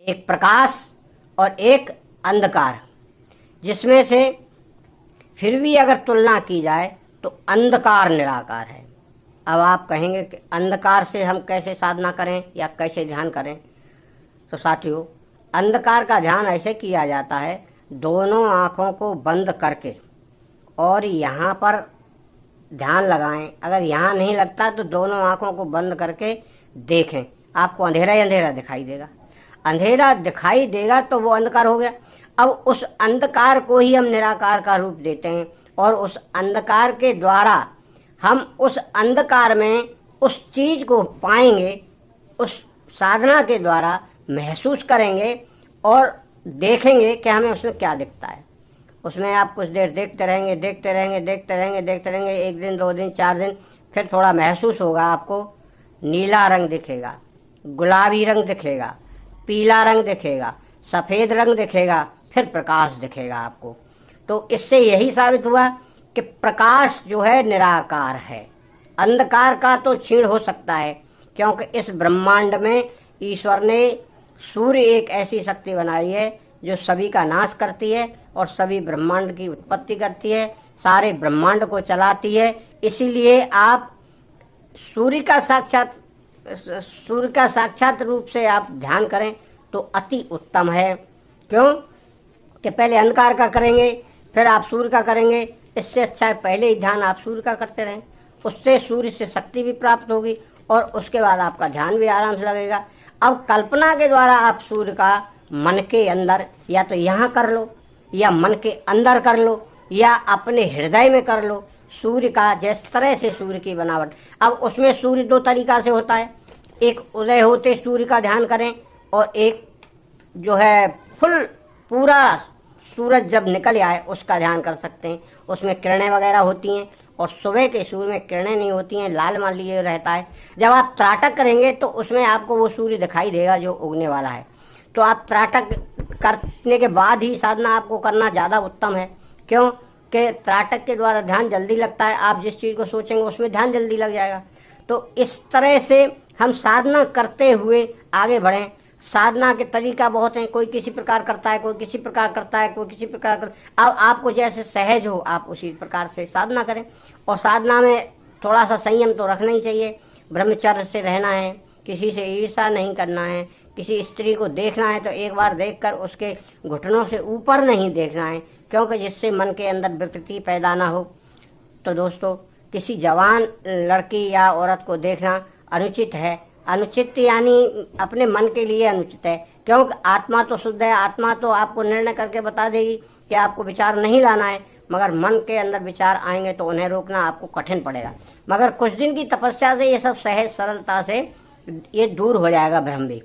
एक प्रकाश और एक अंधकार, जिसमें से फिर भी अगर तुलना की जाए तो अंधकार निराकार है। अब आप कहेंगे कि अंधकार से हम कैसे साधना करें या कैसे ध्यान करें। तो साथियों, अंधकार का ध्यान ऐसे किया जाता है, दोनों आँखों को बंद करके और यहाँ पर ध्यान लगाएं। अगर यहाँ नहीं लगता तो दोनों आँखों को बंद करके देखें, आपको अंधेरा ही अंधेरा दिखाई देगा। अंधेरा दिखाई देगा तो वो अंधकार हो गया। अब उस अंधकार को ही हम निराकार का रूप देते हैं और उस अंधकार के द्वारा हम उस अंधकार में उस चीज को पाएंगे, उस साधना के द्वारा महसूस करेंगे और देखेंगे कि हमें उसमें क्या दिखता है। उसमें आप कुछ देर देखते रहेंगे, देखते रहेंगे, देखते रहेंगे, देखते रहेंगे, 1 दिन 2 दिन 4 दिन, फिर थोड़ा महसूस होगा, आपको नीला रंग दिखेगा, गुलाबी रंग दिखेगा, पीला रंग दिखेगा, सफ़ेद रंग दिखेगा, फिर प्रकाश दिखेगा आपको। तो इससे यही साबित हुआ कि प्रकाश जो है निराकार है। अंधकार का तो क्षीण हो सकता है, क्योंकि इस ब्रह्मांड में ईश्वर ने सूर्य एक ऐसी शक्ति बनाई है जो सभी का नाश करती है और सभी ब्रह्मांड की उत्पत्ति करती है, सारे ब्रह्मांड को चलाती है। इसीलिए आप सूर्य का साक्षात रूप से आप ध्यान करें तो अति उत्तम है। क्यों कि पहले अंधकार का करेंगे, फिर आप सूर्य का करेंगे। इससे अच्छा है पहले ही ध्यान आप सूर्य का करते रहें, उससे सूर्य से शक्ति भी प्राप्त होगी और उसके बाद आपका ध्यान भी आराम से लगेगा। अब कल्पना के द्वारा आप सूर्य का मन के अंदर या तो यहाँ कर लो या मन के अंदर कर लो या अपने हृदय में कर लो सूर्य का, जिस तरह से सूर्य की बनावट। अब उसमें सूर्य 2 तरीका से होता है, एक उदय होते सूर्य का ध्यान करें और एक जो है पूरा सूरज जब निकल आए उसका ध्यान कर सकते हैं। उसमें किरणें वगैरह होती हैं और सुबह के सूर्य में किरणें नहीं होती हैं, लाल मान लिए रहता है। जब आप त्राटक करेंगे तो उसमें आपको वो सूर्य दिखाई देगा जो उगने वाला है। तो आप त्राटक करने के बाद ही साधना आपको करना ज़्यादा उत्तम है। क्यों कि त्राटक के द्वारा ध्यान जल्दी लगता है, आप जिस चीज़ को सोचेंगे उसमें ध्यान जल्दी लग जाएगा। तो इस तरह से हम साधना करते हुए आगे बढ़ें। साधना के तरीका बहुत हैं, कोई किसी प्रकार करता है, कोई किसी प्रकार करता है, कोई किसी प्रकार करता है। अब आपको जैसे सहज हो आप उसी प्रकार से साधना करें। और साधना में थोड़ा सा संयम तो रखना ही चाहिए, ब्रह्मचर्य से रहना है, किसी से ईर्ष्या नहीं करना है। किसी स्त्री को देखना है तो एक बार देखकर उसके घुटनों से ऊपर नहीं देखना है, क्योंकि जिससे मन के अंदर विकृति पैदा ना हो। तो दोस्तों, किसी जवान लड़की या औरत को देखना अनुचित है। अनुचित यानी अपने मन के लिए अनुचित है, क्योंकि आत्मा तो शुद्ध है। आत्मा तो आपको निर्णय करके बता देगी कि आपको विचार नहीं लाना है, मगर मन के अंदर विचार आएंगे तो उन्हें रोकना आपको कठिन पड़ेगा। मगर कुछ दिन की तपस्या से ये सब सहज सरलता से ये दूर हो जाएगा भ्रम भी।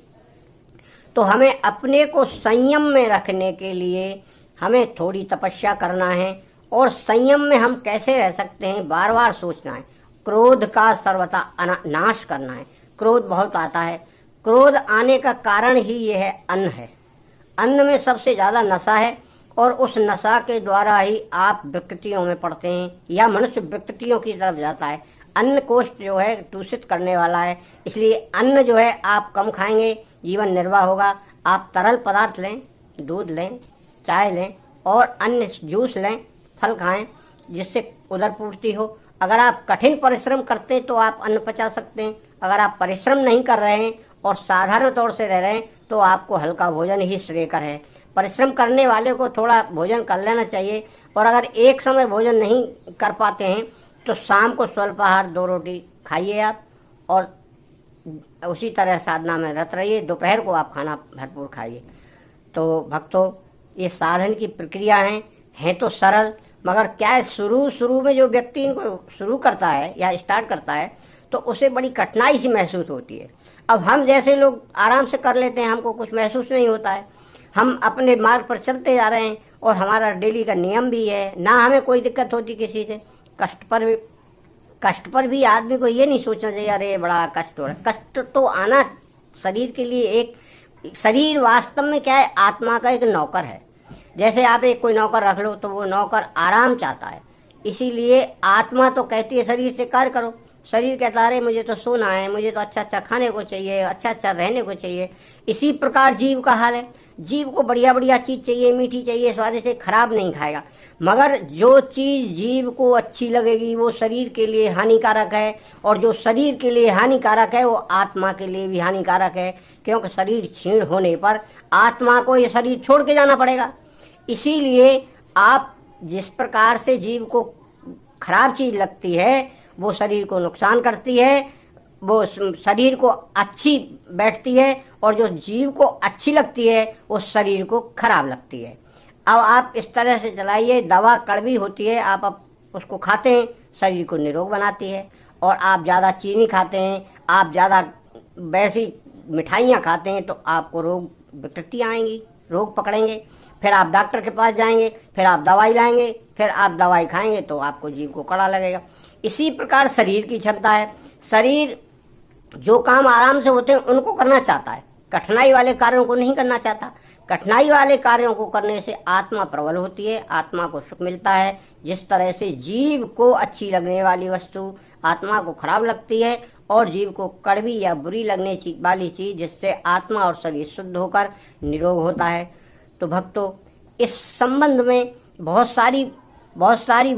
तो हमें अपने को संयम में रखने के लिए हमें थोड़ी तपस्या करना है। और संयम में हम कैसे रह सकते हैं, बार बार सोचना है। क्रोध का सर्वथा नाश करना है। क्रोध बहुत आता है, क्रोध आने का कारण ही ये है अन्न है। अन्न में सबसे ज़्यादा नशा है और उस नशा के द्वारा ही आप विकृतियों में पड़ते हैं या मनुष्य विकृतियों की तरफ जाता है। अन्न कोष जो है दूषित करने वाला है, इसलिए अन्न जो है आप कम खाएंगे, जीवन निर्वाह होगा। आप तरल पदार्थ लें, दूध लें, चाय लें और अन्य जूस लें, फल खाएं, जिससे उदर पूर्ति हो। अगर आप कठिन परिश्रम करते हैं तो आप अन्न पचा सकते हैं। अगर आप परिश्रम नहीं कर रहे हैं और साधारण तौर से रह रहे हैं तो आपको हल्का भोजन ही श्रेयकर है। परिश्रम करने वाले को थोड़ा भोजन कर लेना चाहिए। और अगर एक समय भोजन नहीं कर पाते हैं तो शाम को स्वल्पाहार 2 रोटी खाइए आप और उसी तरह साधना में रत रहिए। दोपहर को आप खाना भरपूर खाइए। तो भक्तों, ये साधन की प्रक्रिया हैं तो सरल, मगर क्या है शुरू में जो व्यक्ति इनको शुरू करता है या स्टार्ट करता है तो उसे बड़ी कठिनाई सी महसूस होती है। अब हम जैसे लोग आराम से कर लेते हैं, हमको कुछ महसूस नहीं होता है। हम अपने मार्ग पर चलते जा रहे हैं और हमारा डेली का नियम भी है, ना हमें कोई दिक्कत होती किसी से। कष्ट पर भी आदमी को ये नहीं सोचना चाहिए अरे बड़ा कष्ट हो रहा है। कष्ट तो आना शरीर के लिए, एक शरीर वास्तव में क्या है, आत्मा का एक नौकर है। जैसे आप एक कोई नौकर रख लो तो वो नौकर आराम चाहता है, इसीलिए आत्मा तो कहती है शरीर से कार्य करो। शरीर कहता है मुझे तो सोना है, मुझे तो अच्छा अच्छा खाने को चाहिए, अच्छा अच्छा रहने को चाहिए। इसी प्रकार जीव का हाल है। जीव को बढ़िया बढ़िया चीज चाहिए, मीठी चाहिए, स्वादिष्ट चाहिए, खराब नहीं खाएगा। मगर जो चीज जीव को अच्छी लगेगी वो शरीर के लिए हानिकारक है, और जो शरीर के लिए हानिकारक है वो आत्मा के लिए भी हानिकारक है, क्योंकि शरीर क्षीण होने पर आत्मा को ये शरीर छोड़ के जाना पड़ेगा। इसीलिए आप जिस प्रकार से जीव को खराब चीज लगती है वो शरीर को नुकसान करती है, वो शरीर को अच्छी बैठती है, और जो जीव को अच्छी लगती है वो शरीर को खराब लगती है। अब आप इस तरह से चलाइए। दवा कड़वी होती है, आप उसको खाते हैं, शरीर को निरोग बनाती है। और आप ज़्यादा चीनी खाते हैं, आप ज़्यादा वैसी मिठाइयाँ खाते हैं, तो आपको रोग विकृतियाँ आएंगी, रोग पकड़ेंगे। फिर आप डॉक्टर के पास जाएंगे, फिर आप दवाई लाएंगे, फिर आप दवाई खाएंगे तो आपको जीव को कड़ा लगेगा। इसी प्रकार शरीर की क्षमता है। शरीर जो काम आराम से होते हैं उनको करना चाहता है, कठिनाई वाले कार्यों को नहीं करना चाहता। कठिनाई वाले कार्यों को करने से आत्मा प्रबल होती है, आत्मा को सुख मिलता है। जिस तरह से जीव को अच्छी लगने वाली वस्तु आत्मा को खराब लगती है, और जीव को कड़वी या बुरी लगने वाली चीज जिससे आत्मा और शरीर शुद्ध होकर निरोग होता है। तो भक्तों, इस संबंध में बहुत सारी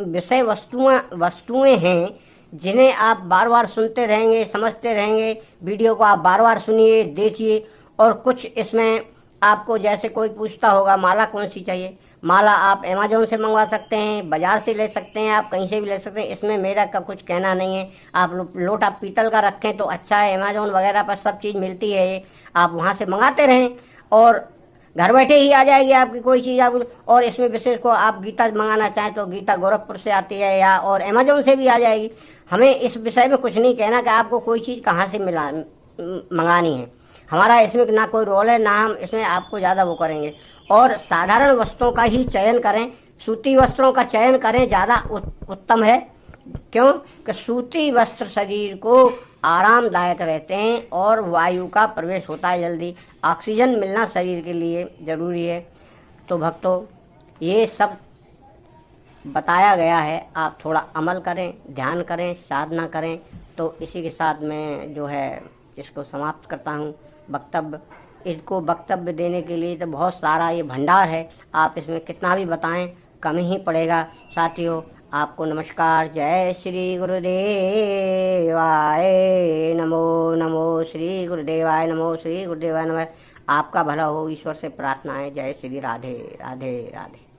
विषय वस्तुएं हैं जिन्हें आप बार बार सुनते रहेंगे, समझते रहेंगे। वीडियो को आप बार बार सुनिए, देखिए। और कुछ इसमें आपको जैसे कोई पूछता होगा माला कौन सी चाहिए, माला आप अमेजोन से मंगवा सकते हैं, बाजार से ले सकते हैं, आप कहीं से भी ले सकते हैं। इसमें मेरा का कुछ कहना नहीं है। आप लोटा पीतल का रखें तो अच्छा है, अमेजोन वगैरह पर सब चीज़ मिलती है, आप वहाँ से मंगाते रहें और घर बैठे ही आ जाएगी आपकी कोई चीज़। आप और इसमें विशेष को आप गीता मंगाना चाहें तो गीता गोरखपुर से आती है, या और अमेजोन से भी आ जाएगी। हमें इस विषय में कुछ नहीं कहना कि आपको कोई चीज़ कहाँ से मंगानी है। हमारा इसमें ना कोई रोल है, ना हम इसमें आपको ज़्यादा वो करेंगे। और साधारण वस्त्रों का ही चयन करें, सूती वस्त्रों का चयन करें, ज़्यादा उत्तम है। क्यों कि सूती वस्त्र शरीर को आरामदायक रहते हैं और वायु का प्रवेश होता है जल्दी, ऑक्सीजन मिलना शरीर के लिए ज़रूरी है। तो भक्तों, ये सब बताया गया है, आप थोड़ा अमल करें, ध्यान करें, साधना करें। तो इसी के साथ मैं जो है इसको समाप्त करता हूँ वक्तव्य। इसको वक्तव्य देने के लिए तो बहुत सारा ये भंडार है, आप इसमें कितना भी बताएं कम ही पड़ेगा। साथियों, आपको नमस्कार। जय श्री गुरुदेवाय नमो, नमो श्री गुरुदेवाय नमो, श्री गुरुदेवाय नमः। आपका भला हो, ईश्वर से प्रार्थना है। जय श्री राधे राधे राधे।